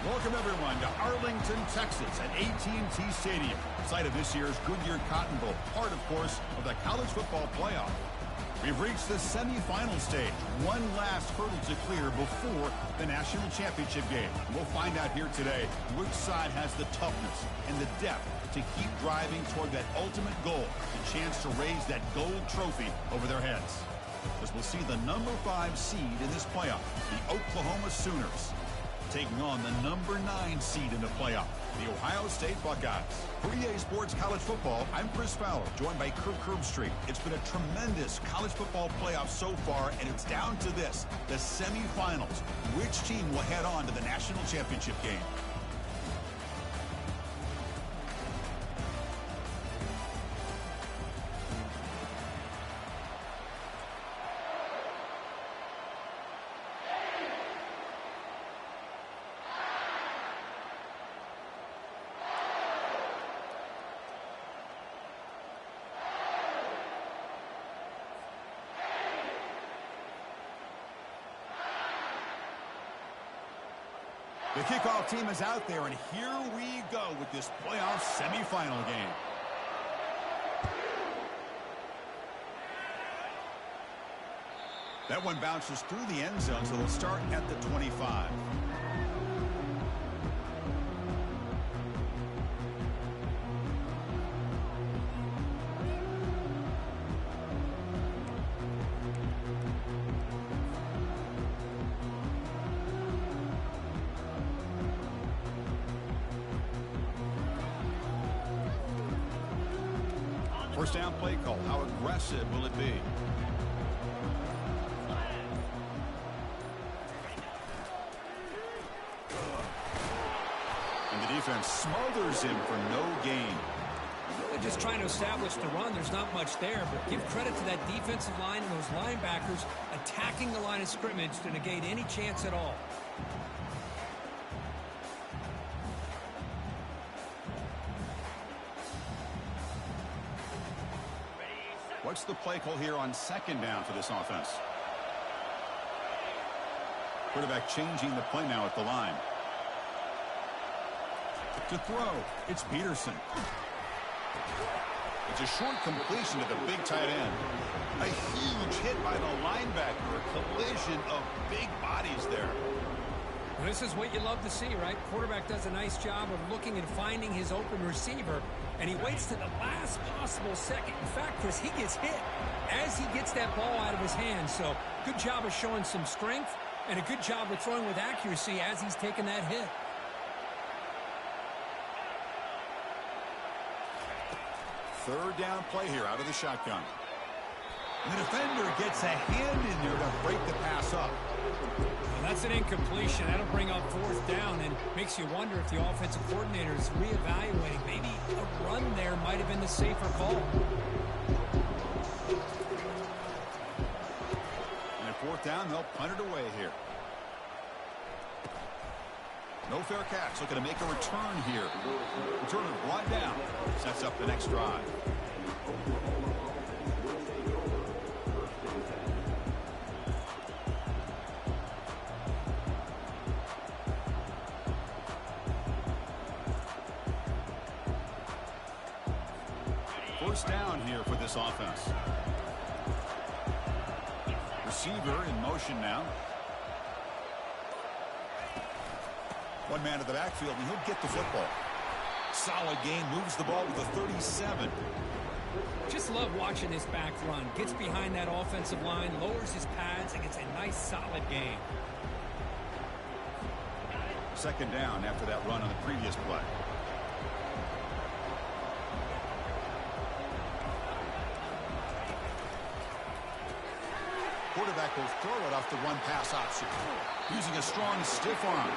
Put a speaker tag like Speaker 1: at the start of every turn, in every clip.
Speaker 1: Welcome, everyone, to Arlington, Texas at AT&T Stadium, site of this year's Goodyear Cotton Bowl, part, of course, of the college football playoff. We've reached the semifinal stage, one last hurdle to clear before the national championship game. We'll find out here today which side has the toughness and the depth to keep driving toward that ultimate goal, the chance to raise that gold trophy over their heads. As we'll see the number 5 seed in this playoff, the Oklahoma Sooners, taking on the number 9 seed in the playoff, the Ohio State Buckeyes. For EA Sports College Football, I'm Chris Fowler, joined by Kirk Herbstreit. It's been a tremendous college football playoff so far, and it's down to this, the semifinals. Which team will head on to the national championship game? The kickoff team is out there, and here we go with this playoff semifinal game. That one bounces through the end zone, so they'll start at the 25. First down play call. How aggressive will it be? And the defense smothers him for no gain.
Speaker 2: They're just trying to establish the run. There's not much there, but give credit to that defensive line and those linebackers attacking the line of scrimmage to negate any chance at all.
Speaker 1: What's the play call here on second down for this offense? Quarterback changing the play now at the line. To throw, it's Peterson. It's a short completion to the big tight end. A huge hit by the linebacker. A collision of big bodies there.
Speaker 2: This is what you love to see, right? Quarterback does a nice job of looking and finding his open receiver, and he waits to the last possible second. In fact, Chris, he gets hit as he gets that ball out of his hands. So good job of showing some strength and a good job of throwing with accuracy as he's taking that hit.
Speaker 1: Third down play here out of the shotgun. The defender gets a hand in there to break the pass up.
Speaker 2: And that's an incompletion. That'll bring up fourth down and makes you wonder if the offensive coordinator is reevaluating. Maybe a run there might have been the safer call.
Speaker 1: And at fourth down, they'll punt it away here. No fair catch. Looking to make a return here. Returner brought down. Sets up the next drive. First down here for this offense. Receiver in motion now. One man to the backfield, and he'll get the football. Solid gain, moves the ball with a 37.
Speaker 2: Just love watching this back run. Gets behind that offensive line, lowers his pads, and gets a nice solid gain.
Speaker 1: Second down after that run on the previous play. Quarterback will throw it off the run-pass option. Using a strong stiff arm.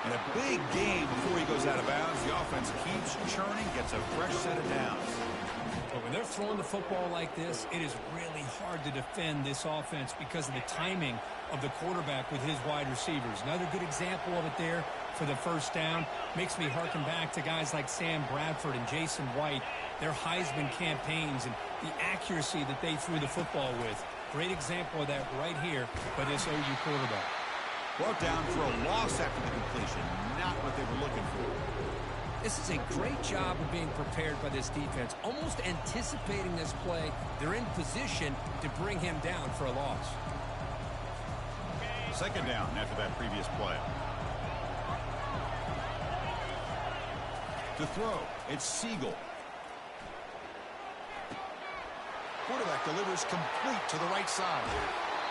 Speaker 1: And a big gain before he goes out of bounds. The offense keeps churning, gets a fresh set of downs.
Speaker 2: But when they're throwing the football like this, it is really hard to defend this offense because of the timing of the quarterback with his wide receivers. Another good example of it there for the first down. Makes me harken back to guys like Sam Bradford and Jason White, their Heisman campaigns and the accuracy that they threw the football with. Great example of that right here by this OU quarterback.
Speaker 1: Brought down for a loss after the completion. Not what they were looking for.
Speaker 2: This is a great job of being prepared by this defense. Almost anticipating this play, they're in position to bring him down for a loss.
Speaker 1: Second down after that previous play. To throw, it's Siegel. Quarterback delivers complete to the right side.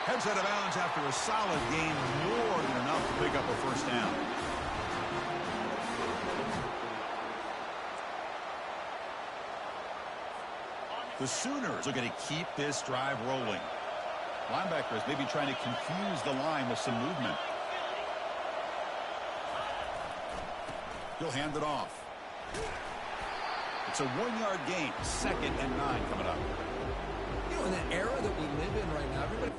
Speaker 1: Heads out of bounds after a solid gain, more than enough to pick up a first down. The Sooners are going to keep this drive rolling. Linebackers maybe trying to confuse the line with some movement. He'll hand it off. It's a 1-yard gain. 2nd and 9 coming up.
Speaker 2: You know, in the era that we live in right now, everybody...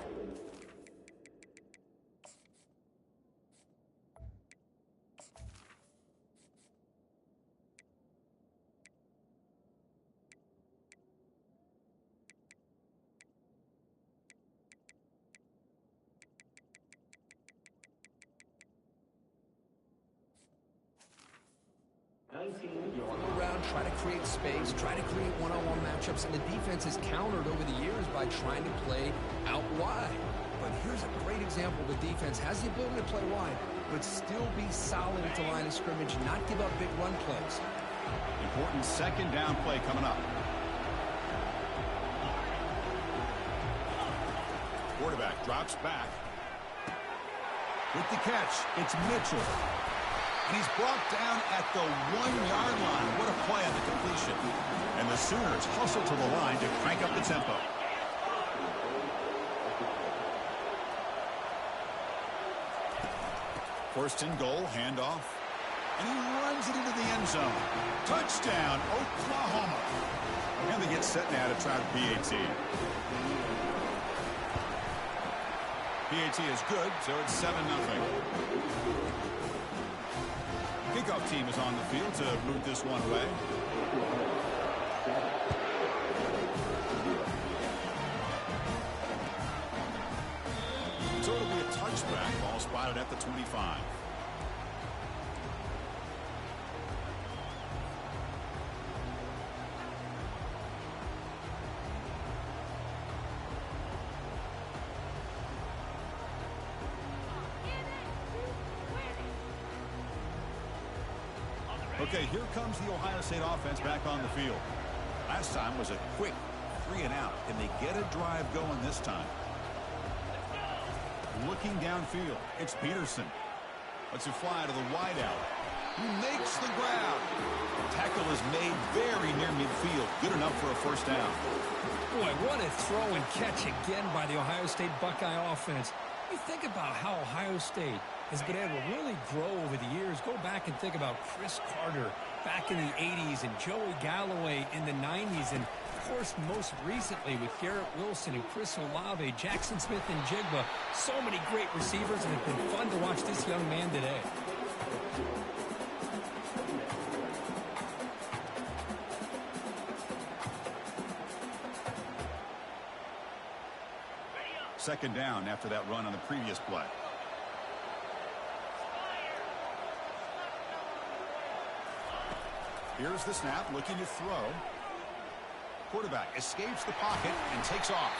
Speaker 2: You want to go around, try to create space, try to create one-on-one matchups, and the defense has countered over the years by trying to play out wide. But here's a great example. The defense has the ability to play wide, but still be solid at the line of scrimmage, not give up big run plays.
Speaker 1: Important second down play coming up. Quarterback drops back. With the catch, it's Mitchell. And he's brought down at the 1-yard line. What a play on the completion. And the Sooners hustle to the line to crank up the tempo. First and goal, handoff. And he runs it into the end zone. Touchdown, Oklahoma. And they get set now to try the PAT. PAT is good, so it's 7-0. Kickoff team is on the field to boot this one away. So it'll be a touchback. Ball spotted at the 25. Okay, here comes the Ohio State offense back on the field. Last time was a quick 3-and-out. Can they get a drive going this time? Looking downfield, it's Peterson. Lets it fly to the wideout. He makes the grab. Tackle is made very near midfield. Good enough for a first down.
Speaker 2: Boy, what a throw and catch again by the Ohio State Buckeye offense. You think about how Ohio State has been able to really grow over the years. Go back and think about Chris Carter back in the 80s and Joey Galloway in the 90s. And, of course, most recently with Garrett Wilson and Chris Olave, Jackson Smith and Jigba. So many great receivers, and it's been fun to watch this young man today.
Speaker 1: Second down after that run on the previous play. Here's the snap, looking to throw. Quarterback escapes the pocket and takes off.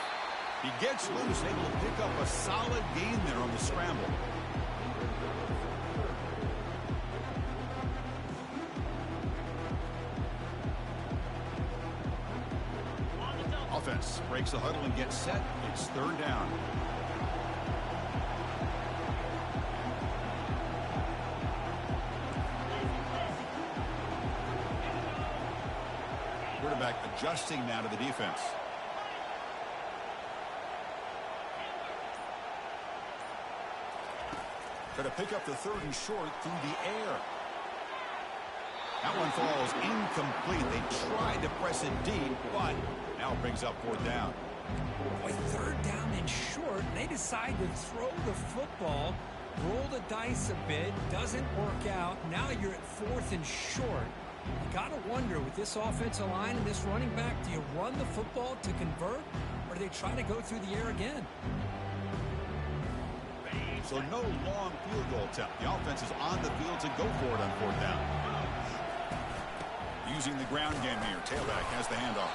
Speaker 1: He gets loose, able to pick up a solid gain there on the scramble. Offense breaks the huddle and gets set. It's third down. Quarterback adjusting now to the defense. Try to pick up the third and short through the air. That one falls incomplete. They tried to press it deep, but now brings up fourth down.
Speaker 2: Boy, third down and short. They decide to throw the football, roll the dice a bit, doesn't work out. Now you're at fourth and short. You got to wonder, with this offensive line and this running back, do you run the football to convert, or do they try to go through the air again?
Speaker 1: So no long field goal attempt. The offense is on the field to go for it on 4th down. Using the ground game here. Tailback has the handoff.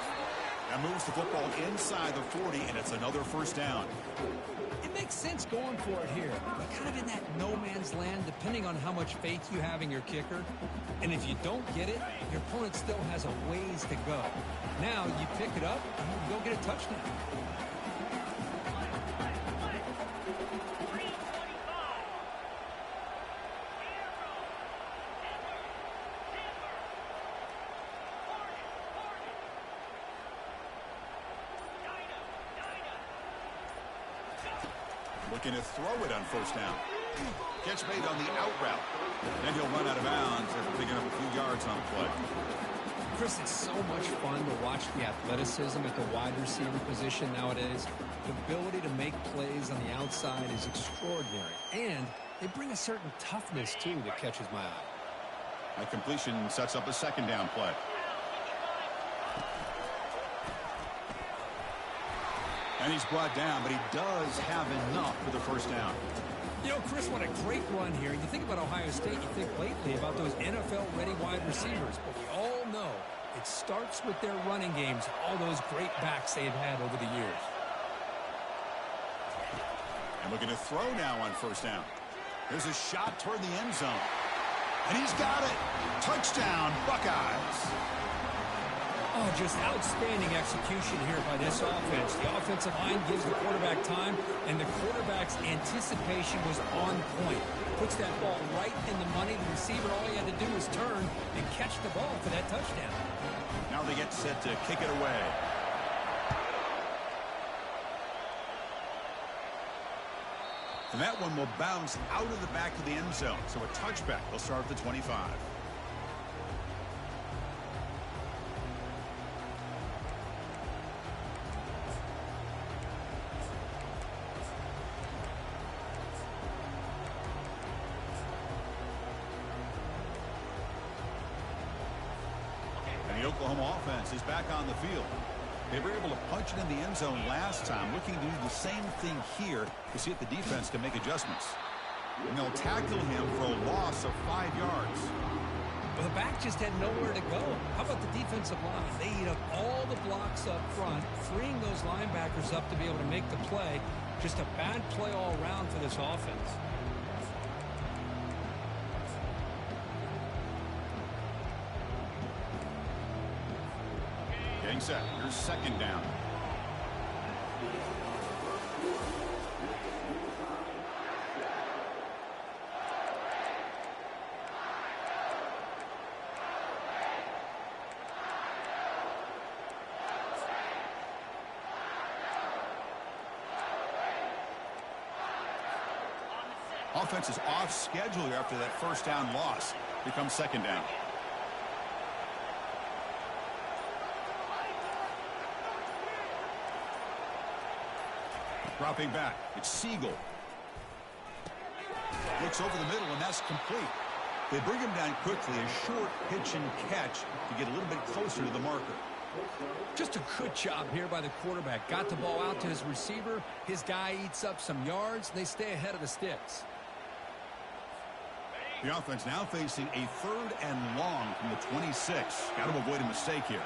Speaker 1: That moves the football inside the 40, and it's another 1st down.
Speaker 2: It makes sense going for it here. You're kind of in that no man's land, depending on how much faith you have in your kicker. And if you don't get it, your opponent still has a ways to go. Now you pick it up and you go get a touchdown.
Speaker 1: Looking to throw it on 1st down. Catch made on the out route. Then he'll run out of bounds after picking up a few yards on the play.
Speaker 2: Chris, it's so much fun to watch the athleticism at the wide receiver position nowadays. The ability to make plays on the outside is extraordinary. And they bring a certain toughness, too, that catches my eye.
Speaker 1: That completion sets up a 2nd down play. And he's brought down, but he does have enough for the 1st down.
Speaker 2: You know, Chris, what a great run here. You think about Ohio State, you think lately about those NFL-ready wide receivers. But we all know it starts with their running games, all those great backs they've had over the years.
Speaker 1: And looking to throw now on 1st down. There's a shot toward the end zone. And he's got it. Touchdown, Buckeyes.
Speaker 2: Oh, just outstanding execution here by this offense. The offensive line gives the quarterback time, and the quarterback's anticipation was on point. Puts that ball right in the money. The receiver, all he had to do was turn and catch the ball for that touchdown.
Speaker 1: Now they get set to kick it away. And that one will bounce out of the back of the end zone. So a touchback. They'll start at the 25. The Oklahoma offense is back on the field. They were able to punch it in the end zone last time, looking to do the same thing here to see if the defense can make adjustments. And they'll tackle him for a loss of 5 yards.
Speaker 2: Well, the back just had nowhere to go. How about the defensive line? They eat up all the blocks up front, freeing those linebackers up to be able to make the play. Just a bad play all around for this offense.
Speaker 1: Getting set. Here's 2nd down. Offense is off schedule here after that 1st down loss. Here comes 2nd down. Dropping back, it's Siegel. Looks over the middle, and that's complete. They bring him down quickly, a short pitch and catch to get a little bit closer to the marker.
Speaker 2: Just a good job here by the quarterback. Got the ball out to his receiver. His guy eats up some yards. They stay ahead of the sticks.
Speaker 1: The offense now facing a 3rd and long from the 26. Got to avoid a mistake here.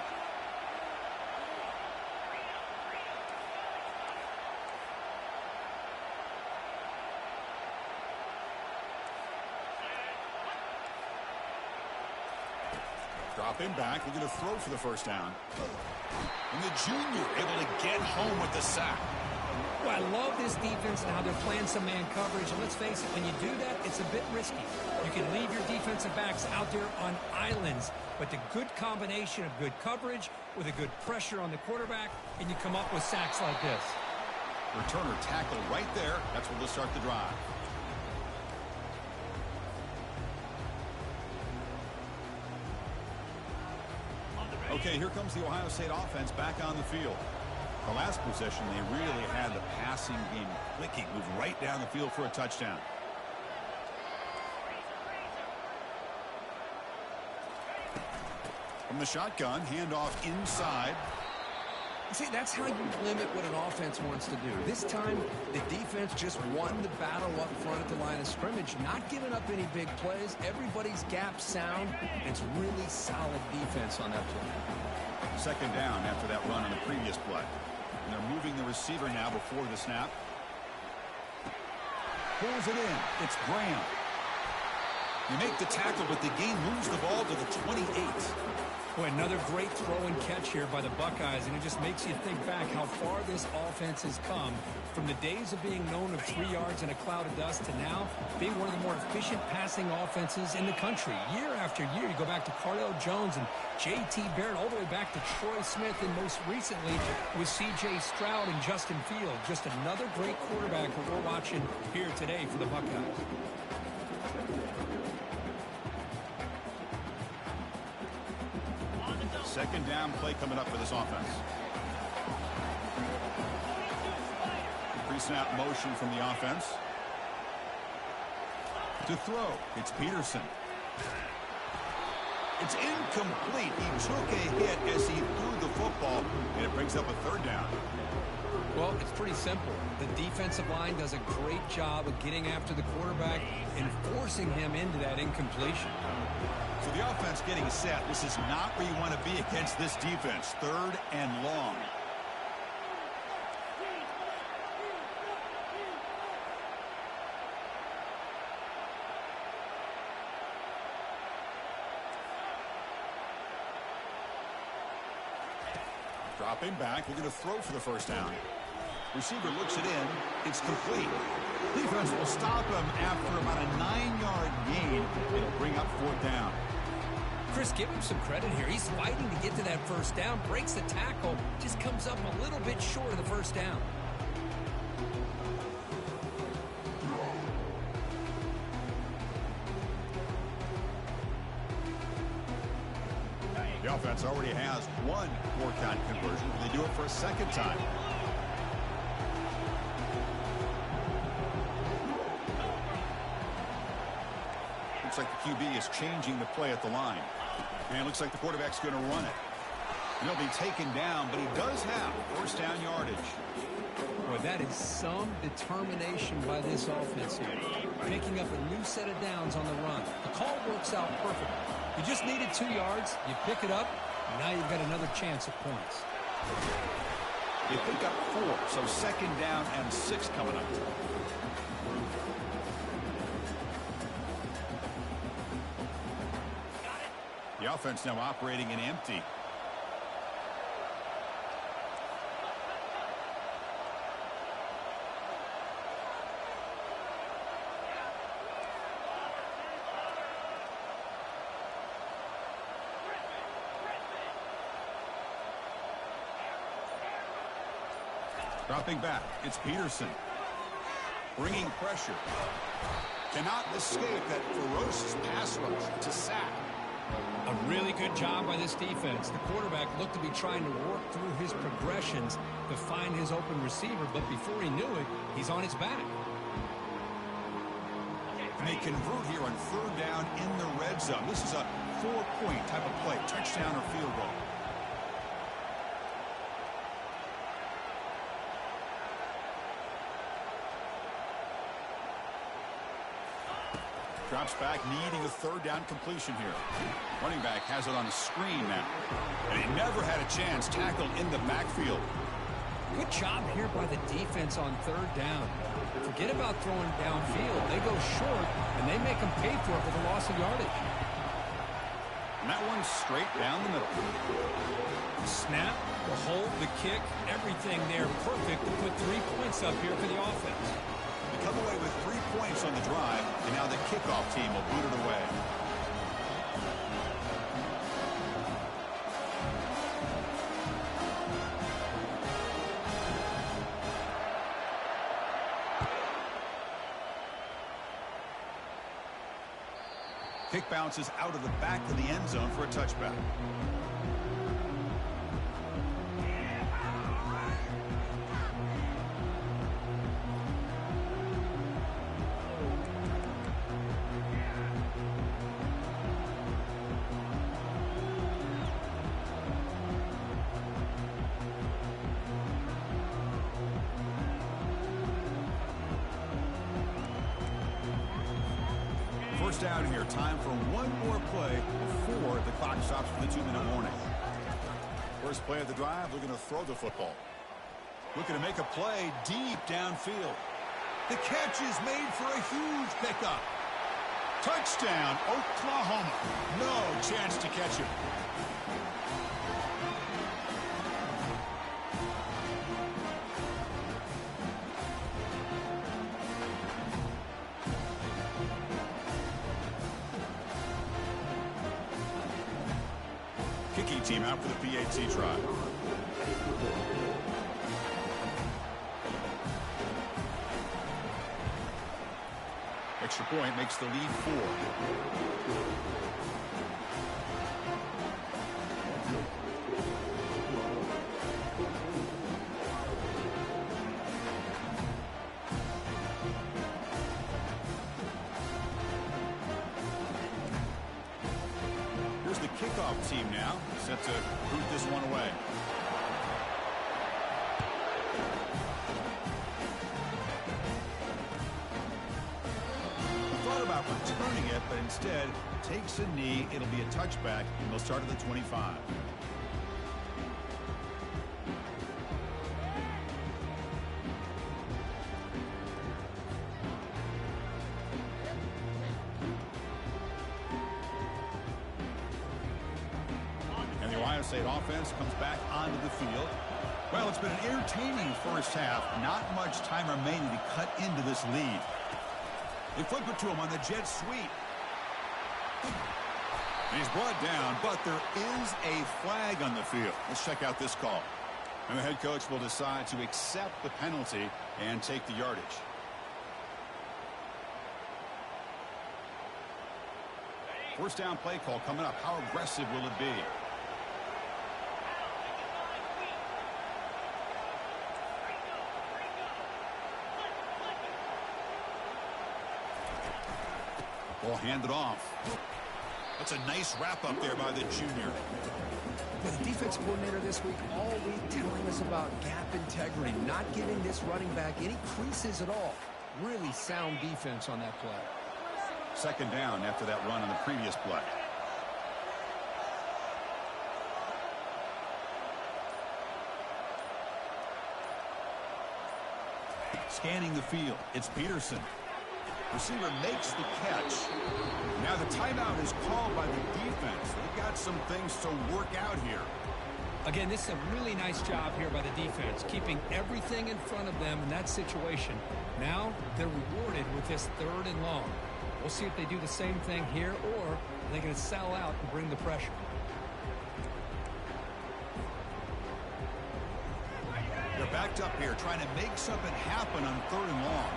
Speaker 1: Dropping back, looking to throw for the 1st down. And the junior able to get home with the sack.
Speaker 2: Well, I love this defense and how they're playing some man coverage. And let's face it, when you do that, it's a bit risky. You can leave your defensive backs out there on islands. But the good combination of good coverage with a good pressure on the quarterback, and you come up with sacks like this.
Speaker 1: Returner tackle right there. That's where they'll start the drive. Okay, here comes the Ohio State offense back on the field. The last possession, they really had the passing game clicking, moved right down the field for a touchdown. From the shotgun, handoff inside.
Speaker 2: See, that's how you limit what an offense wants to do. This time, the defense just won the battle up front at the line of scrimmage, not giving up any big plays. Everybody's gap sound, and it's really solid defense on that play.
Speaker 1: Second down after that run on the previous play. And they're moving the receiver now before the snap. Pulls it in. It's Graham. You make the tackle, but the game moves the ball to the 28.
Speaker 2: Boy, another great throw and catch here by the Buckeyes, and it just makes you think back how far this offense has come from the days of being known of 3 yards in a cloud of dust to now being one of the more efficient passing offenses in the country. Year after year, you go back to Cardale Jones and J.T. Barrett, all the way back to Troy Smith, and most recently with C.J. Stroud and Justin Fields. Just another great quarterback that we're watching here today for the Buckeyes.
Speaker 1: Second down play coming up for this offense. Pre-snap motion from the offense. To throw, it's Peterson. It's incomplete. He took a hit as he threw the football, and it brings up a third down.
Speaker 2: Well, it's pretty simple. The defensive line does a great job of getting after the quarterback and forcing him into that incompletion.
Speaker 1: So the offense getting set. This is not where you want to be against this defense. Third and long. Dropping back. We're going to throw for the first down. Receiver looks it in. It's complete. Defense will stop him after about a 9-yard gain. It'll bring up fourth down.
Speaker 2: Chris, give him some credit here. He's fighting to get to that first down, breaks the tackle, just comes up a little bit short of the first down.
Speaker 1: The offense already has one four-count conversion. They do it for a second time. Looks like the QB is changing the play at the line. And it looks like the quarterback's going to run it. And he'll be taken down, but he does have first down yardage.
Speaker 2: Boy, that is some determination by this offense here. Picking up a new set of downs on the run. The call works out perfectly. You just needed 2 yards. You pick it up, and now you've got another chance at points.
Speaker 1: They pick up 4, so second down and 6 coming up. The offense now operating in empty. Dropping back, it's Peterson. Bringing pressure. Cannot escape that ferocious pass rush. It's a sack.
Speaker 2: A really good job by this defense. The quarterback looked to be trying to work through his progressions to find his open receiver, but before he knew it, he's on his back.
Speaker 1: And they convert here on third down in the red zone. This is a 4-point type of play, touchdown or field goal. Drops back, needing a third down completion here. Running back has it on a screen now. And he never had a chance, tackled in the backfield.
Speaker 2: Good job here by the defense on third down. Forget about throwing downfield. They go short, and they make them pay for it with a loss of yardage.
Speaker 1: And that one's straight down the middle.
Speaker 2: The snap, the hold, the kick, everything there perfect to put 3 points up here for the offense.
Speaker 1: They come away with 3 points on the drive, and now the kickoff team will boot it away. Kick bounces out of the back of the end zone for a touchback. First down here. Time for one more play before the clock stops for the 2-minute warning. First play of the drive, looking to throw the football. Looking to make a play deep downfield. The catch is made for a huge pickup. Touchdown, Oklahoma. No chance to catch him. Kicking team out for the PAT try. Extra point makes the lead 4. Here's the kickoff team now, set to boot this one away. About returning it, but instead takes a knee. It'll be a touchback, and they'll start at the 25. And the Ohio State offense comes back onto the field. Well, it's been an entertaining first half. Not much time remaining to cut into this lead. They flip it to him on the jet sweep. And he's brought down, but there is a flag on the field. Let's check out this call. And the head coach will decide to accept the penalty and take the yardage. First down play call coming up. How aggressive will it be? Ball handed off. That's a nice wrap up there by the junior.
Speaker 3: The defense coordinator this week all week telling us about gap integrity, not giving this running back any creases at all. Really sound defense on that play.
Speaker 1: Second down after that run on the previous play. Scanning the field, it's Peterson. Receiver makes the catch. Now the timeout is called by the defense. They've got some things to work out here.
Speaker 2: Again, this is a really nice job here by the defense, keeping everything in front of them in that situation. Now they're rewarded with this 3rd and long. We'll see if they do the same thing here, or they're going to sell out and bring the pressure.
Speaker 1: They're backed up here, trying to make something happen on 3rd and long.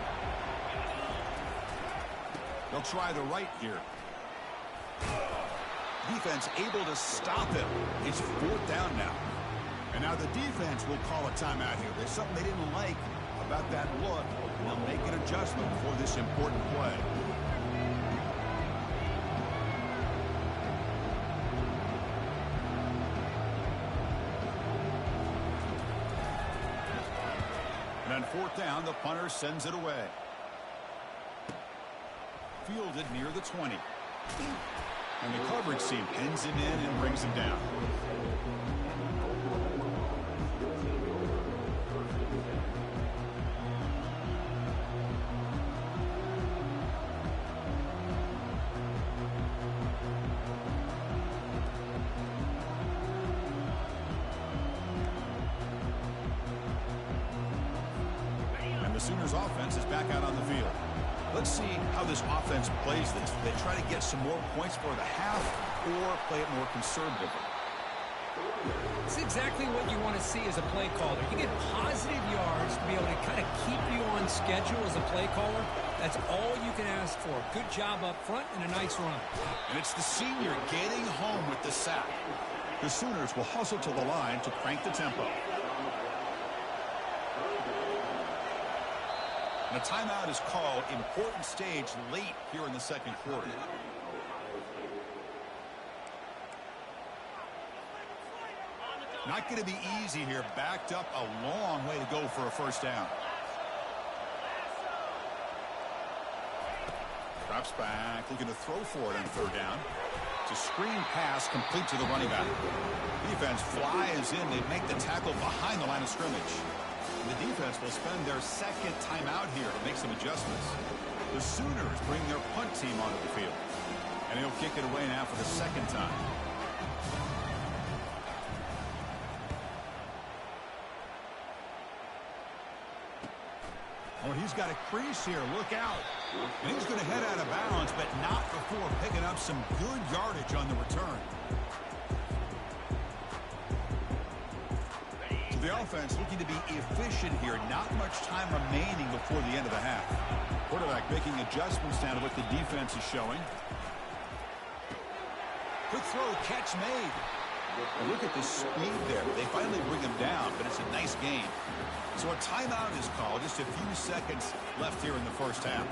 Speaker 1: They'll try the right here. Defense able to stop him. It's 4th down now. And now the defense will call a timeout here. There's something they didn't like about that look, and they'll make an adjustment for this important play. And on 4th down, the punter sends it away. Fielded near the 20. And the coverage team pins him in and brings him down. And the Sooners offense is back out on the field. Let's see how this offense plays this. They try to get some more points for the half or play it more conservatively.
Speaker 2: It's exactly what you want to see as a play caller. You get positive yards to be able to kind of keep you on schedule as a play caller. That's all you can ask for. Good job up front and a nice run.
Speaker 1: And it's the senior getting home with the sack. The Sooners will hustle to the line to crank the tempo. And a timeout is called. Important stage late here in the 2nd quarter. Not going to be easy here. Backed up a long way to go for a 1st down. Drops back, looking to throw for it on third down. It's a screen pass complete to the running back. Defense flies in. They make the tackle behind the line of scrimmage. The defense will spend their second timeout here to make some adjustments. The Sooners bring their punt team onto the field. And he'll kick it away now for the second time. Oh, he's got a crease here. Look out. And he's going to head out of bounds, but not before picking up some good yardage on the return. So the offense looking to be efficient here. Not much time remaining before the end of the half. Quarterback making adjustments down to what the defense is showing. Quick throw, catch made. And look at the speed there. They finally bring him down, but it's a nice game. So a timeout is called. Just a few seconds left here in the first half.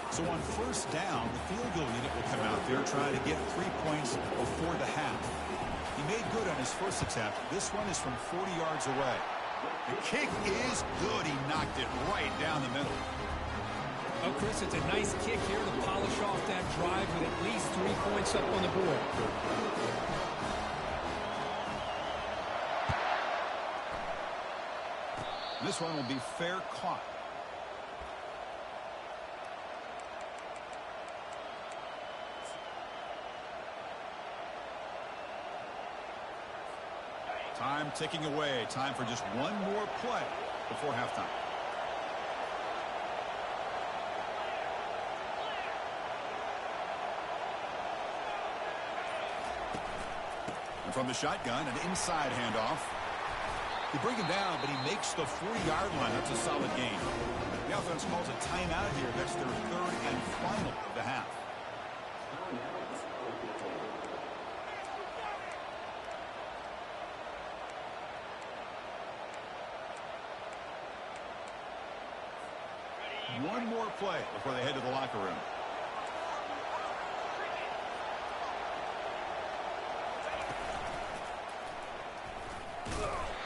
Speaker 1: So on first down, the field goal unit will come out there trying to get 3 points before the half. He made good on his first attempt. This one is from 40 yards away. The kick is good. He knocked it right down the middle.
Speaker 2: Oh, Chris, it's a nice kick here to polish off that drive with at least 3 points up on the board.
Speaker 1: This one will be fair caught. Time ticking away. Time for just one more play before halftime. And from the shotgun, an inside handoff. They bring him down, but he makes the 40-yard line. That's a solid gain. The offense calls a timeout here. That's their third and final of the half. One more play before they head to the locker room.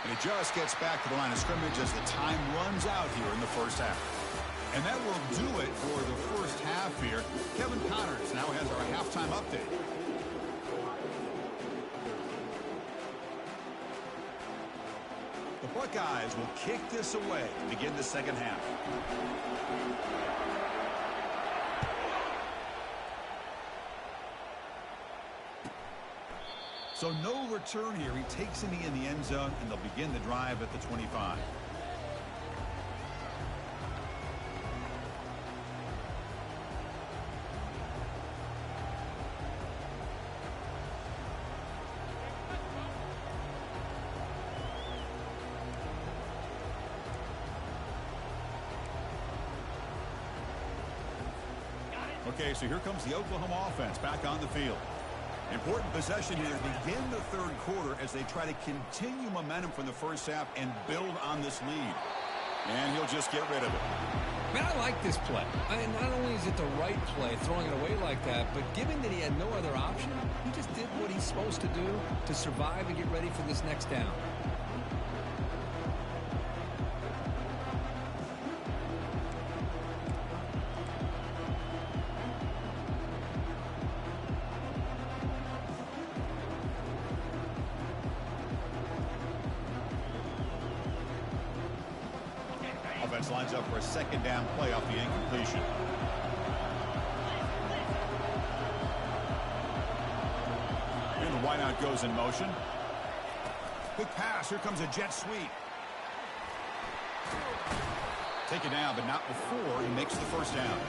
Speaker 1: And he just gets back to the line of scrimmage as the time runs out here in the first half. And that will do it for the first half here. Kevin Connors now has our halftime update. The Buckeyes will kick this away to begin the second half. So no return here. He takes it in the end zone, and they'll begin the drive at the 25. Okay, so here comes the Oklahoma offense back on the field. Important possession here to begin the third quarter as they try to continue momentum from the first half and build on this lead. And he'll just get rid of it.
Speaker 2: Man, I like this play. Not only is it the right play, throwing it away like that, but given that he had no other option, he just did what he's supposed to do to survive and get ready for this next down.
Speaker 1: Offense lines up for a second down play off the incompletion. And the wideout goes in motion. Quick pass. Here comes a jet sweep. Take it down, but not before he makes the first down.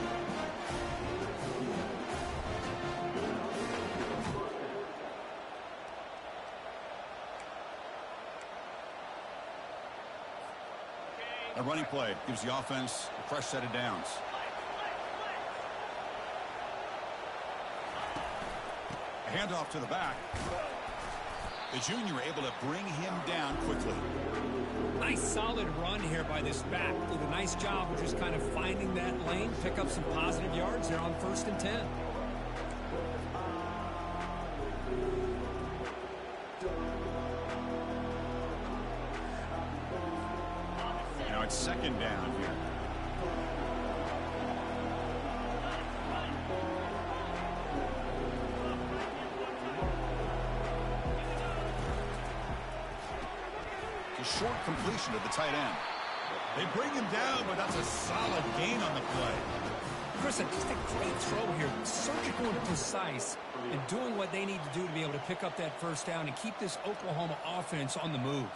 Speaker 1: A running play gives the offense a fresh set of downs. A handoff to the back. The junior able to bring him down quickly.
Speaker 2: Nice solid run here by this back. Did a nice job of just kind of finding that lane, pick up some positive yards there on 1st and 10.
Speaker 1: Now it's second down here. short completion to the tight end. They bring him down, but that's a solid gain on the play.
Speaker 2: Chris, just a great throw here. Surgical and precise, and doing what they need to do to be able to pick up that first down and keep this Oklahoma offense on the move.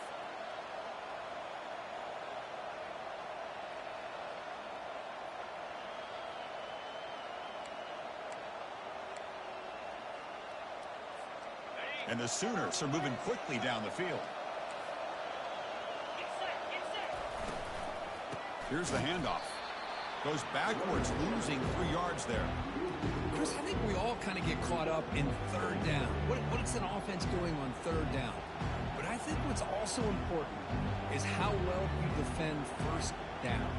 Speaker 1: And the Sooners are moving quickly down the field. Here's the handoff. Goes backwards, losing 3 yards there.
Speaker 2: Chris, I think we all kind of get caught up in third down. What is an offense doing on third down? But I think what's also important is how well you defend first down.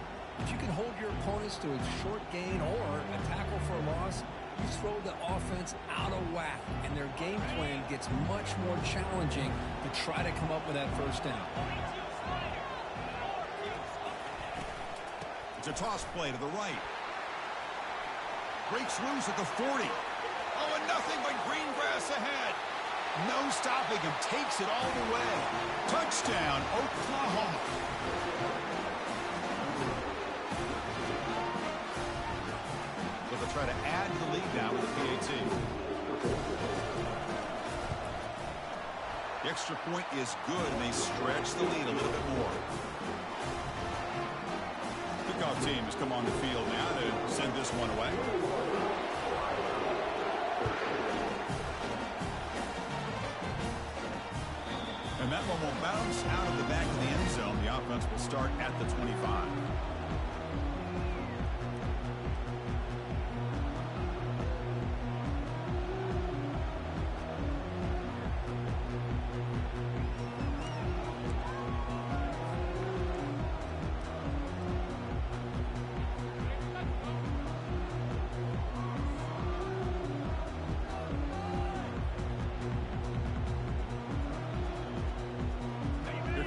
Speaker 2: If you can hold your opponents to a short gain or a tackle for a loss, you throw the offense out of whack, and their game plan gets much more challenging to try to come up with that first down.
Speaker 1: It's a toss play to the right. Breaks loose at the 40. Oh, and nothing but green grass ahead. No stopping him. Takes it all the way. Touchdown, Oklahoma. So they'll try to add to the lead now with the PAT. The extra point is good, and they stretch the lead a little bit more. Kickoff team has come on the field now to send this one away. And that one will bounce out of the back of the end zone. The offense will start at the 25.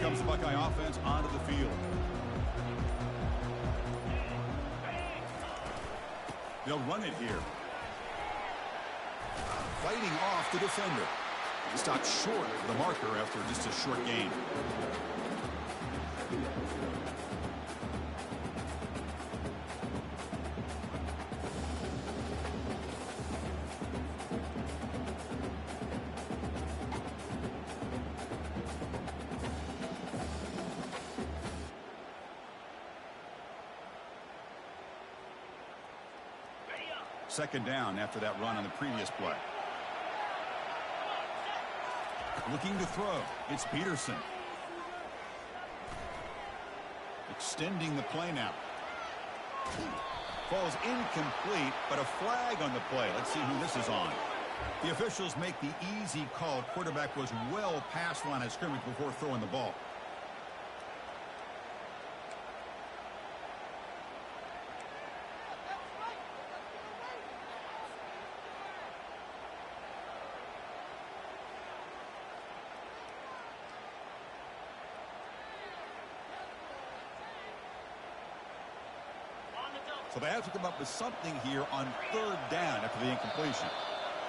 Speaker 1: Comes the Buckeye offense onto the field. They'll run it here. Fighting off the defender. Stopped short of the marker after just a short gain. Second down after that run on the previous play. Looking to throw. It's Peterson. Extending the play now. Falls incomplete, but a flag on the play. Let's see who this is on. The officials make the easy call. Quarterback was well past line of scrimmage before throwing the ball. So they have to come up with something here on third down after the incompletion.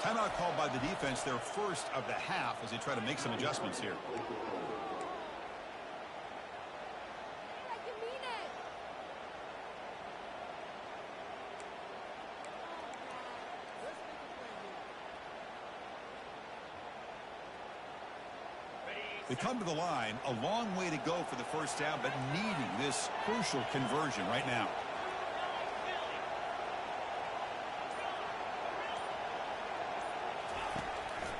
Speaker 1: Timeout called by the defense, their first of the half, as they try to make some adjustments here. They come to the line, a long way to go for the first down, but needing this crucial conversion right now.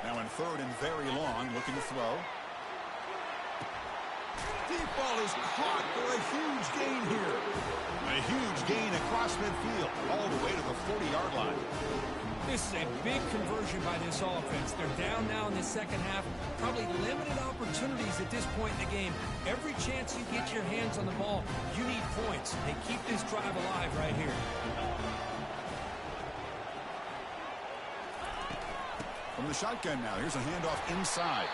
Speaker 1: Now in third and very long, looking to throw. Deep ball is caught for a huge gain here. A huge gain across midfield, all the way to the 40-yard line.
Speaker 2: This is a big conversion by this offense. They're down now in the second half. Probably limited opportunities at this point in the game. Every chance you get your hands on the ball, you need points. They keep this drive alive right here.
Speaker 1: From the shotgun now, here's a handoff inside.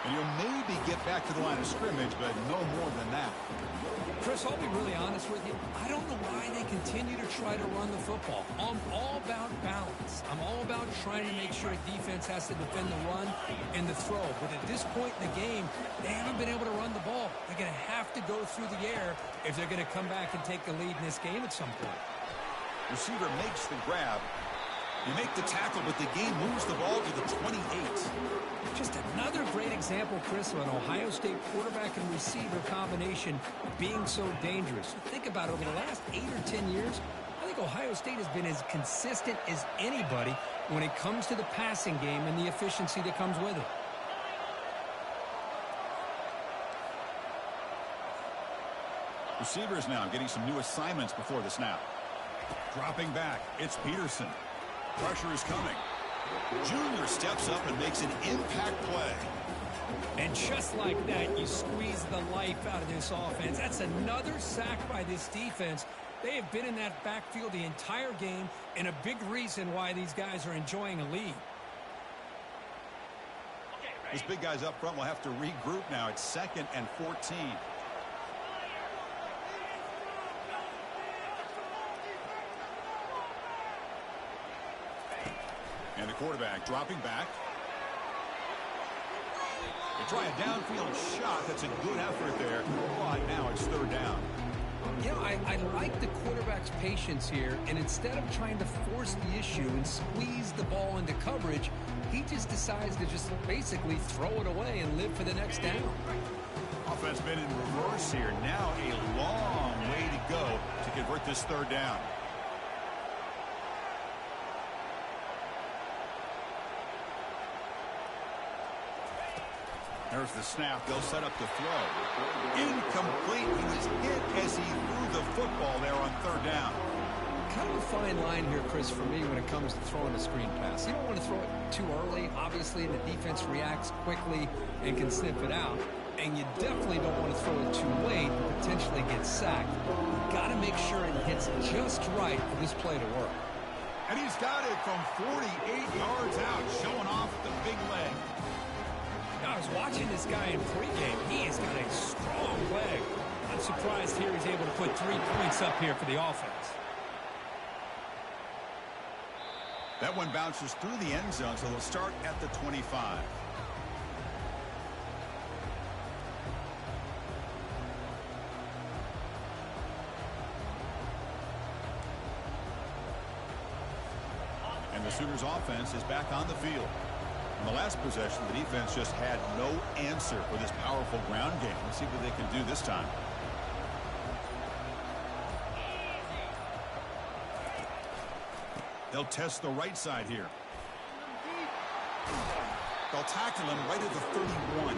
Speaker 1: And he'll maybe get back to the line of scrimmage, but no more than that.
Speaker 2: Chris, I'll be really honest with you. I don't know why they continue to try to run the football. I'm all about balance. I'm all about trying to make sure a defense has to defend the run and the throw. But at this point in the game, they haven't been able to run the ball. They're going to have to go through the air if they're going to come back and take the lead in this game at some point.
Speaker 1: Receiver makes the grab. You make the tackle, but the game moves the ball to the 28.
Speaker 2: Just another great example, Chris, of an Ohio State quarterback and receiver combination being so dangerous. Think about it, over the last 8 or 10 years, I think Ohio State has been as consistent as anybody when it comes to the passing game and the efficiency that comes with it.
Speaker 1: Receivers now getting some new assignments before the snap. Dropping back, it's Peterson. Pressure is coming. Junior steps up and makes an impact play.
Speaker 2: And just like that, you squeeze the life out of this offense. That's another sack by this defense. They have been in that backfield the entire game, and a big reason why these guys are enjoying a lead.
Speaker 1: These big guys up front will have to regroup now. It's 2nd and 14. And the quarterback dropping back. They try a downfield shot. That's a good effort there. But now it's 3rd down.
Speaker 2: You know, I like the quarterback's patience here. And instead of trying to force the issue and squeeze the ball into coverage, he just decides to just basically throw it away and live for the next down.
Speaker 1: Offense been in reverse here. Now a long way to go to convert this 3rd down. There's the snap. They'll set up the throw. Incomplete. He was hit as he threw the football there on 3rd down.
Speaker 2: Kind of a fine line here, Chris, for me when it comes to throwing a screen pass. You don't want to throw it too early, obviously, and the defense reacts quickly and can sniff it out. And you definitely don't want to throw it too late and potentially get sacked. You've got to make sure it hits just right for this play to work.
Speaker 1: And he's got it from 48 yards out, showing off the big leg.
Speaker 2: I was watching this guy in pregame. He has got a strong leg. I'm surprised here he's able to put 3 points up here for the offense.
Speaker 1: That one bounces through the end zone, so they'll start at the 25. And the Sooners offense is back on the field. In the last possession, the defense just had no answer for this powerful ground game. Let's see what they can do this time. They'll test the right side here. They'll tackle him right at the 31.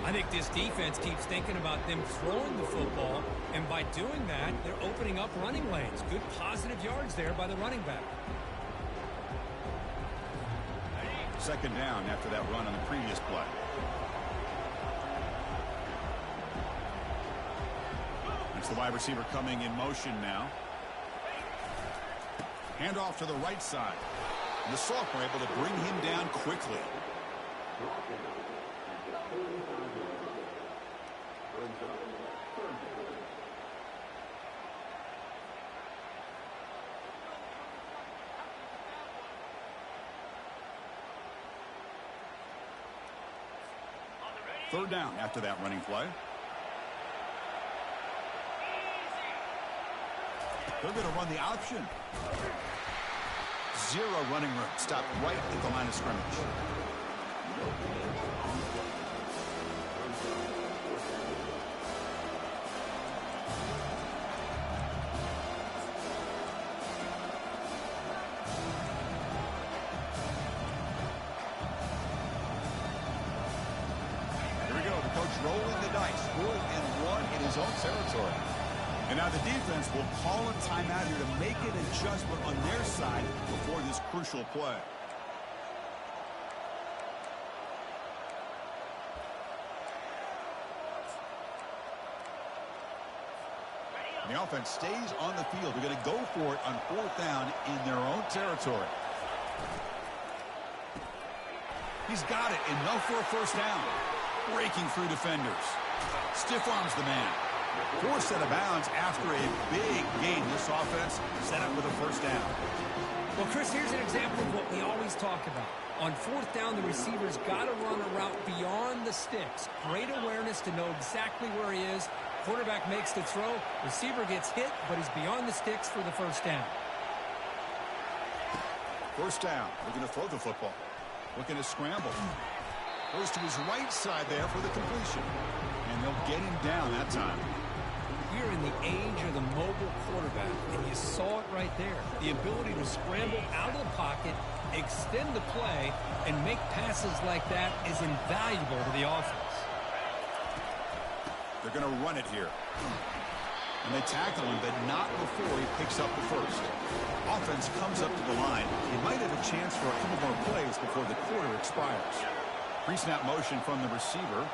Speaker 2: I think this defense keeps thinking about them throwing the football, and by doing that, they're opening up running lanes. Good positive yards there by the running back.
Speaker 1: 2nd down after that run on the previous play. It's the wide receiver coming in motion now. Handoff to the right side. And the sophomore able to bring him down quickly. Third down after that running play. They're going to run the option. 0 running room. Stopped right at the line of scrimmage. Rolling the dice, 4th and 1 in his own territory. And now the defense will call a timeout here to make an adjustment on their side before this crucial play. The offense stays on the field. They're going to go for it on 4th down in their own territory. He's got it. Enough for a first down. Breaking through defenders. Stiff arms the man. Forced out of bounds after a big gain. This offense set up with a first down.
Speaker 2: Well, Chris, here's an example of what we always talk about. On fourth down, the receiver's got to run a route beyond the sticks. Great awareness to know exactly where he is. Quarterback makes the throw. Receiver gets hit, but he's beyond the sticks for the first down.
Speaker 1: First down. Looking to throw the football. Looking to scramble. Goes to his right side there for the completion. And they'll get him down that time.
Speaker 2: We're in the age of the mobile quarterback, and you saw it right there. The ability to scramble out of the pocket, extend the play, and make passes like that is invaluable to the offense.
Speaker 1: They're going to run it here. And they tackle him, but not before he picks up the first. Offense comes up to the line. He might have a chance for a couple more plays before the quarter expires. Pre-snap motion from the receiver.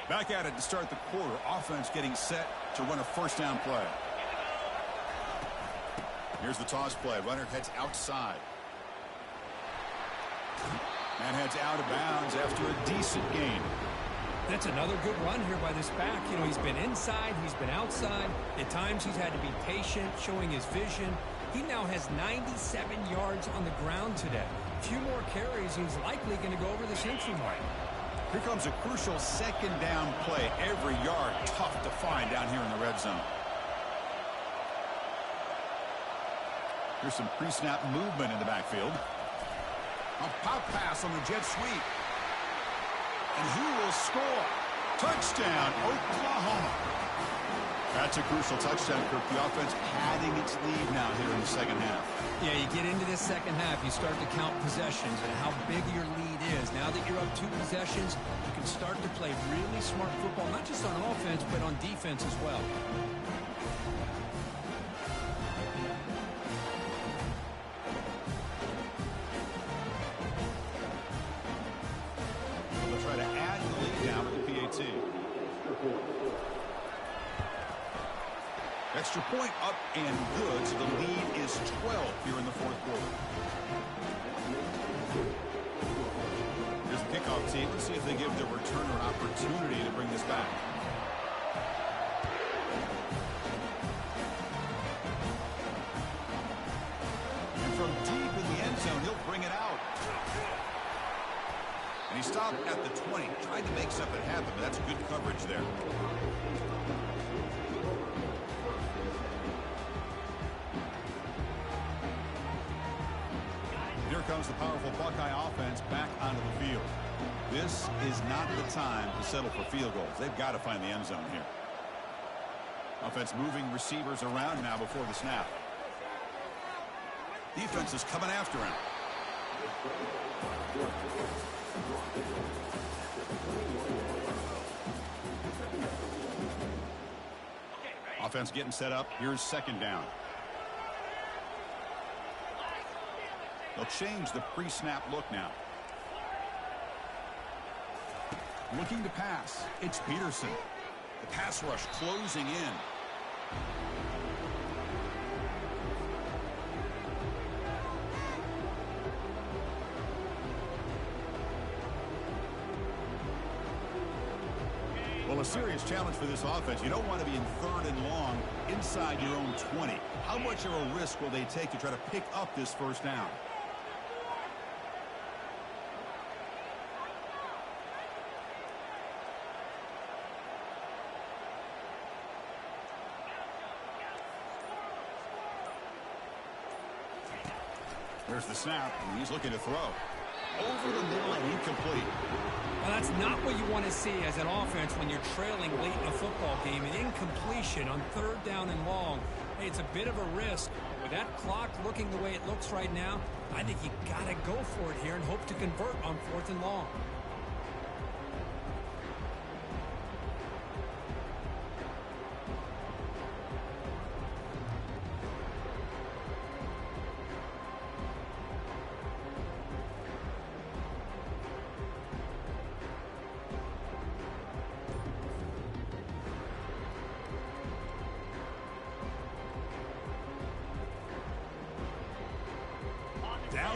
Speaker 1: Back at it to start the quarter. Offense getting set to run a first down play. Here's the toss play. Runner heads outside. And heads out of bounds after a decent gain.
Speaker 2: That's another good run here by this back. You know, he's been inside, he's been outside. At times he's had to be patient, showing his vision. He now has 97 yards on the ground today. A few more carries, he's likely going to go over the century mark.
Speaker 1: Here comes a crucial second down play. Every yard tough to find down here in the red zone. Here's some pre-snap movement in the backfield. A pop pass on the jet sweep. And who will score? Touchdown, Oklahoma. That's a crucial touchdown, Kirk. The offense padding its lead now here in the second half.
Speaker 2: Yeah, you get into this second half, you start to count possessions and how big your lead is. Now that you're up 2 possessions, you can start to play really smart football, not just on offense, but on defense as well.
Speaker 1: They'll try to add the lead now with the PAT. Extra point up and good, so the lead is 12 here in the fourth quarter. Here's the kickoff team. Let's see if they give the returner opportunity to bring this back. And from deep in the end zone, he'll bring it out. And he stopped at the 20. Tried to make something happen, but that's good coverage there. Here comes the powerful Buckeye offense back onto the field. This is not the time to settle for field goals. They've got to find the end zone here. Offense moving receivers around now before the snap. Defense is coming after him. Offense getting set up. Here's second down. They'll change the pre-snap look now. Looking to pass. It's Peterson. The pass rush closing in. Well, a serious challenge for this offense. You don't want to be in third and long inside your own 20. How much of a risk will they take to try to pick up this first down? There's the snap, and he's looking to throw. Over the middle and incomplete.
Speaker 2: Well, that's not what you want to see as an offense when you're trailing late in a football game. An incompletion on third down and long. Hey, it's a bit of a risk. With that clock looking the way it looks right now, I think you got to go for it here and hope to convert on fourth and long.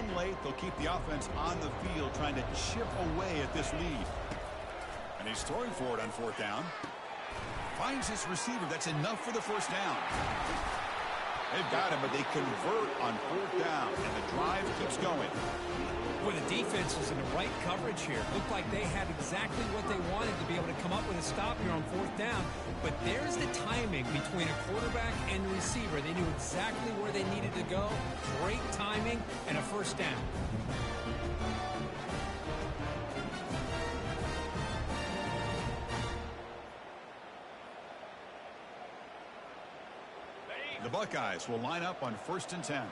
Speaker 1: down late. They'll keep the offense on the field trying to chip away at this lead. And he's throwing for it on 4th down. Finds his receiver. That's enough for the first down. They've got him, but they convert on 4th down, and the drive keeps going.
Speaker 2: Boy, the defense was in the right coverage here. Looked like they had exactly what they wanted to be able to come up with a stop here on 4th down. But there's the timing between a quarterback and the receiver. They knew exactly where they needed to go. Great timing and a first down.
Speaker 1: The Buckeyes will line up on 1st and 10.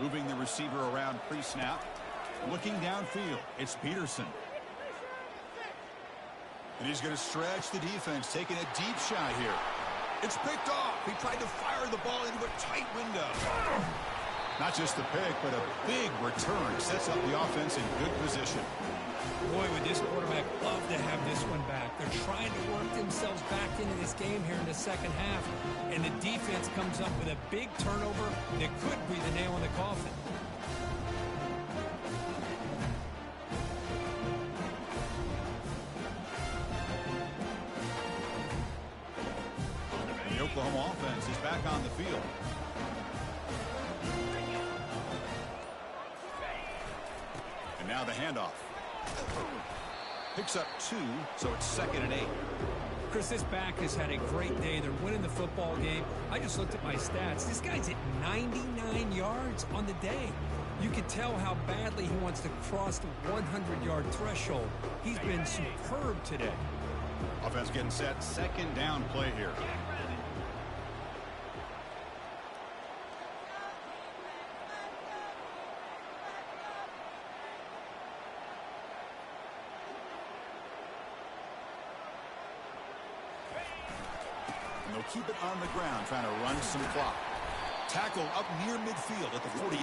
Speaker 1: Moving the receiver around pre-snap. Looking downfield. It's Peterson. And he's going to stretch the defense, taking a deep shot here. It's picked off. He tried to fire the ball into a tight window. Not just the pick, but a big return. Sets up the offense in good position.
Speaker 2: Boy, would this quarterback love to have this one back. They're trying to work themselves back into this game here in the second half. And the defense comes up with a big turnover that could be the nail in the coffin.
Speaker 1: The Oklahoma offense is back on the field. And now the handoff. Picks up 2, so it's 2nd and 8.
Speaker 2: Chris, this back has had a great day. They're winning the football game. I just looked at my stats. This guy's at 99 yards on the day. You can tell how badly he wants to cross the 100-yard threshold. He's been superb today.
Speaker 1: Offense getting set. 2nd down play here. They'll keep it on the ground, trying to run some clock. Tackle up near midfield at the 48.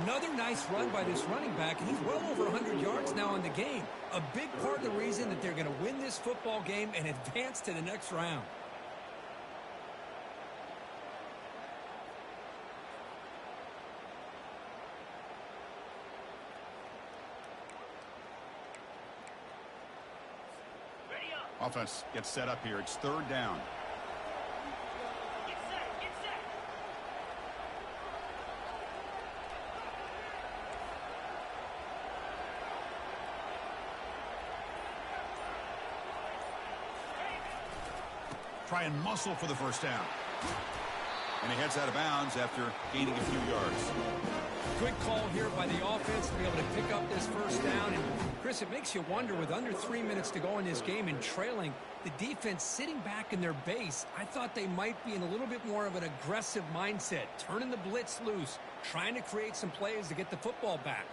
Speaker 2: Another nice run by this running back, and he's well over 100 yards now in the game. A big part of the reason that they're going to win this football game and advance to the next round.
Speaker 1: Offense gets set up here. It's 3rd down.
Speaker 4: Get set.
Speaker 1: Try and muscle for the first down. And he heads out of bounds after gaining a few yards.
Speaker 2: Good call here by the offense to be able to pick up this first down. And, Chris, it makes you wonder, with under 3 minutes to go in this game and trailing, the defense sitting back in their base, I thought they might be in a little bit more of an aggressive mindset, turning the blitz loose, trying to create some plays to get the football back.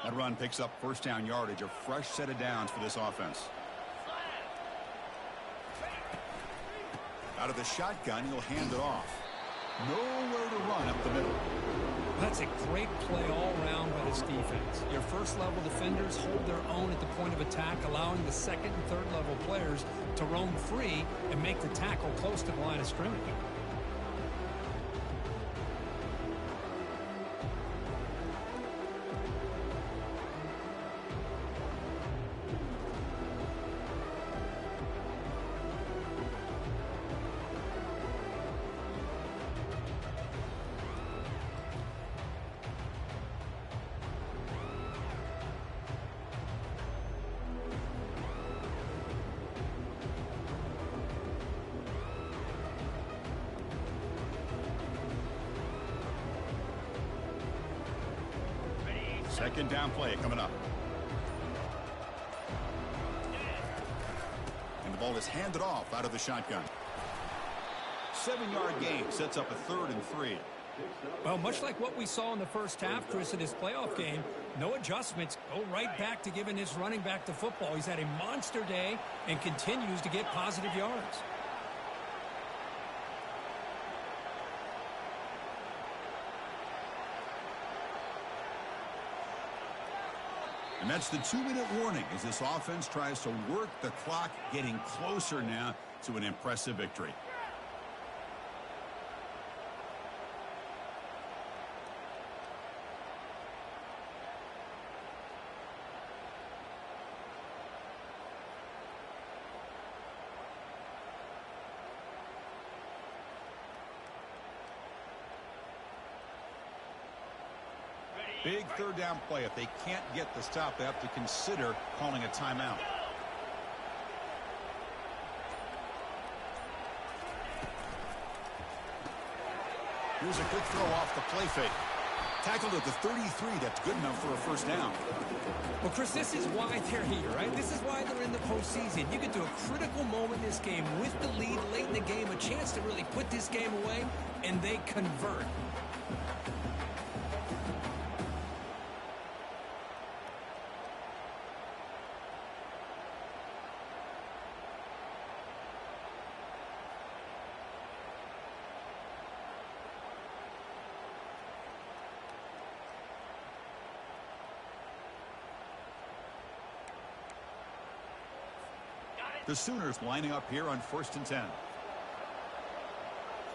Speaker 1: That run picks up first down yardage, a fresh set of downs for this offense. Out of the shotgun, he'll hand it off. Nowhere to run up the middle.
Speaker 2: That's a great play all around by this defense. Your first-level defenders hold their own at the point of attack, allowing the second and third-level players to roam free and make the tackle close to the line of scrimmage.
Speaker 1: Second down play coming up. And the ball is handed off out of the shotgun. 7-yard gain sets up a 3rd and 3.
Speaker 2: Well, much like what we saw in the first half, Chris, in this playoff game, no adjustments. Go right back to giving this running back the football. He's had a monster day and continues to get positive yards.
Speaker 1: And that's the 2-minute warning as this offense tries to work the clock, getting closer now to an impressive victory. Big third down play. If they can't get the stop, they have to consider calling a timeout. Here's a quick throw off the play fake. Tackled at the 33. That's good enough for a first down.
Speaker 2: Well, Chris, this is why they're here, right? This is why they're in the postseason. You get to a critical moment in this game with the lead late in the game, a chance to really put this game away, and they convert.
Speaker 1: The Sooners lining up here on 1st and 10.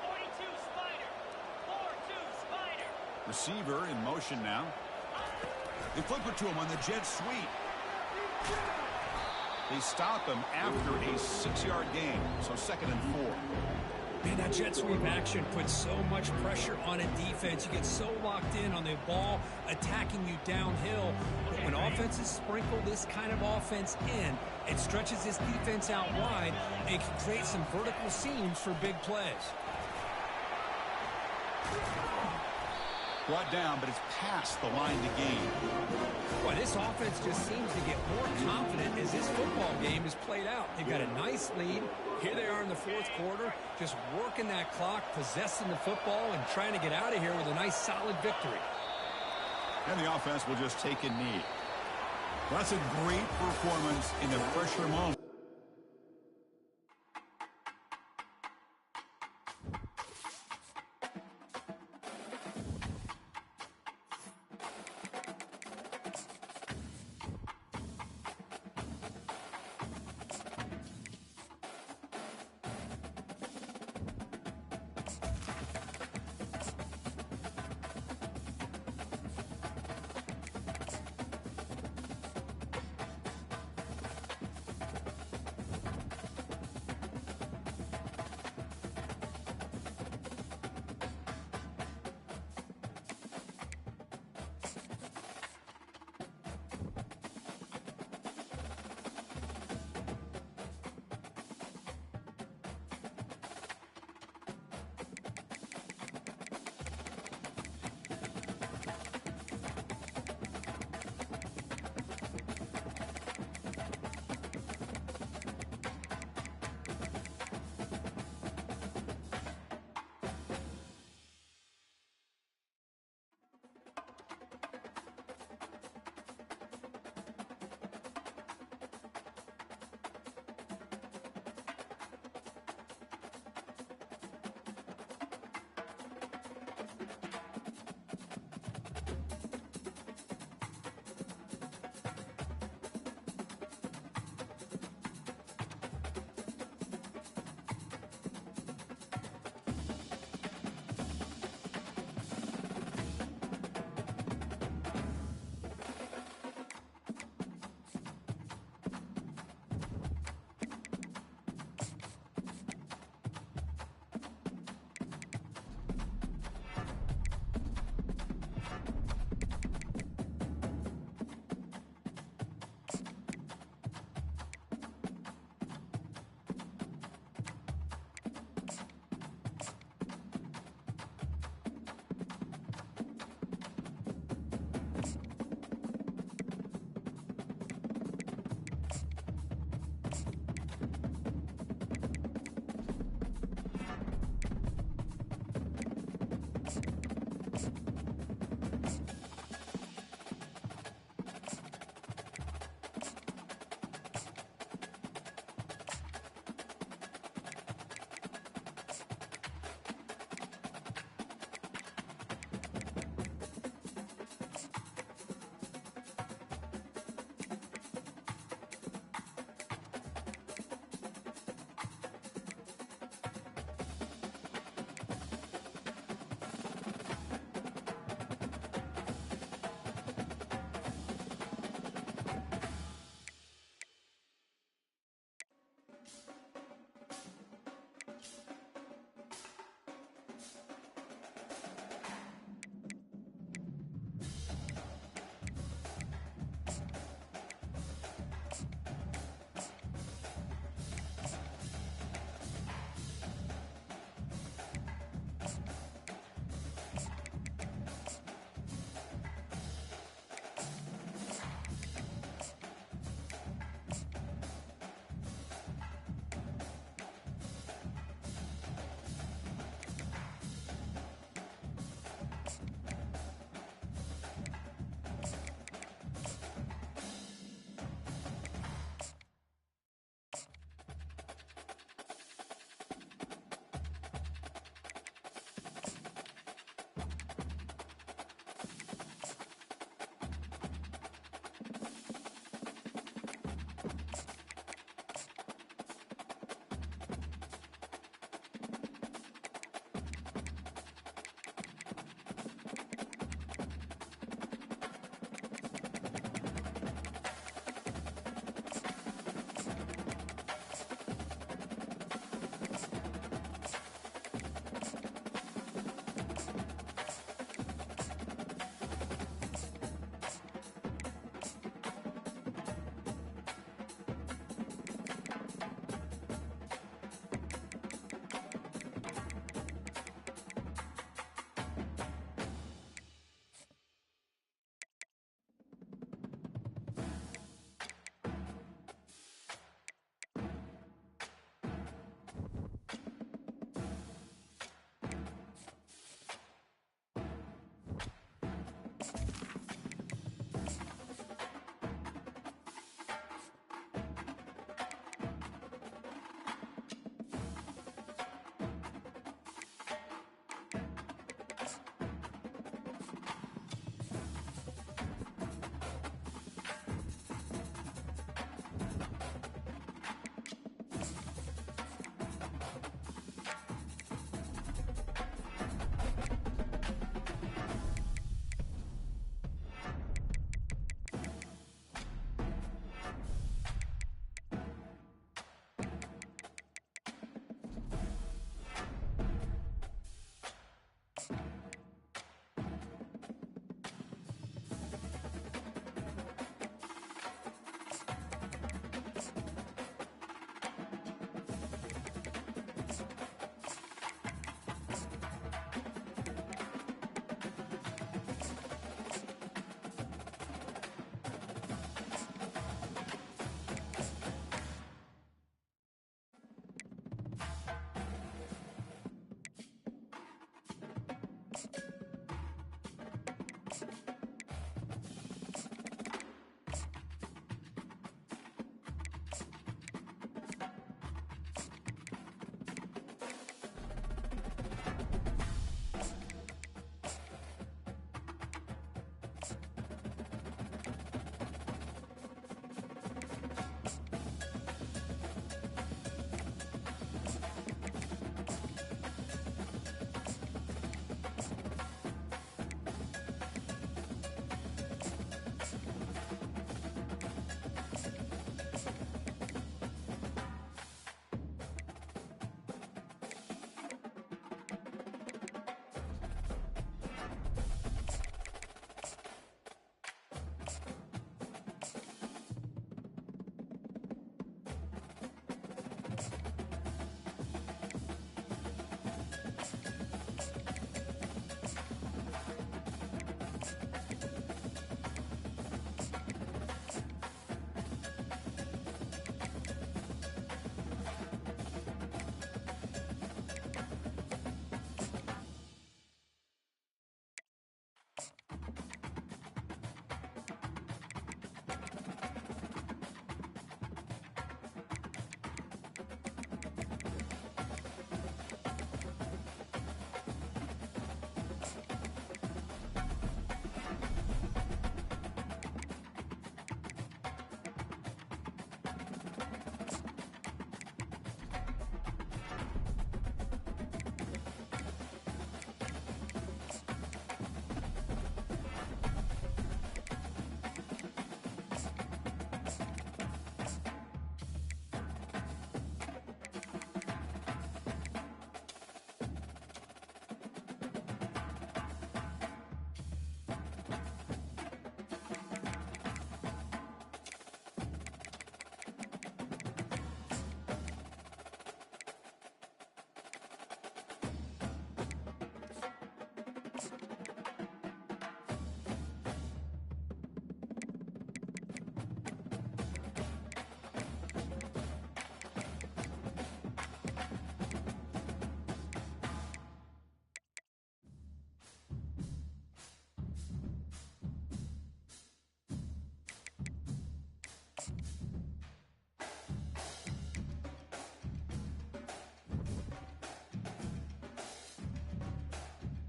Speaker 4: 42 Spider. 4-2 Spider.
Speaker 1: Receiver in motion now. They flip it to him on the jet sweep. They stop him after a 6-yard gain, so 2nd and 4.
Speaker 2: Man, that jet sweep action puts so much pressure on a defense. You get so locked in on the ball attacking you downhill. But when offenses sprinkle this kind of offense in, it stretches this defense out wide and can create some vertical seams for big plays.
Speaker 1: Brought down, but it's past the line to gain.
Speaker 2: Boy, this offense just seems to get more confident as this football game is played out. They've got a nice lead. Here they are in the 4th quarter, just working that clock, possessing the football, and trying to get out of here with a nice, solid victory.
Speaker 1: And the offense will just take a knee. That's a great performance in the pressure moment.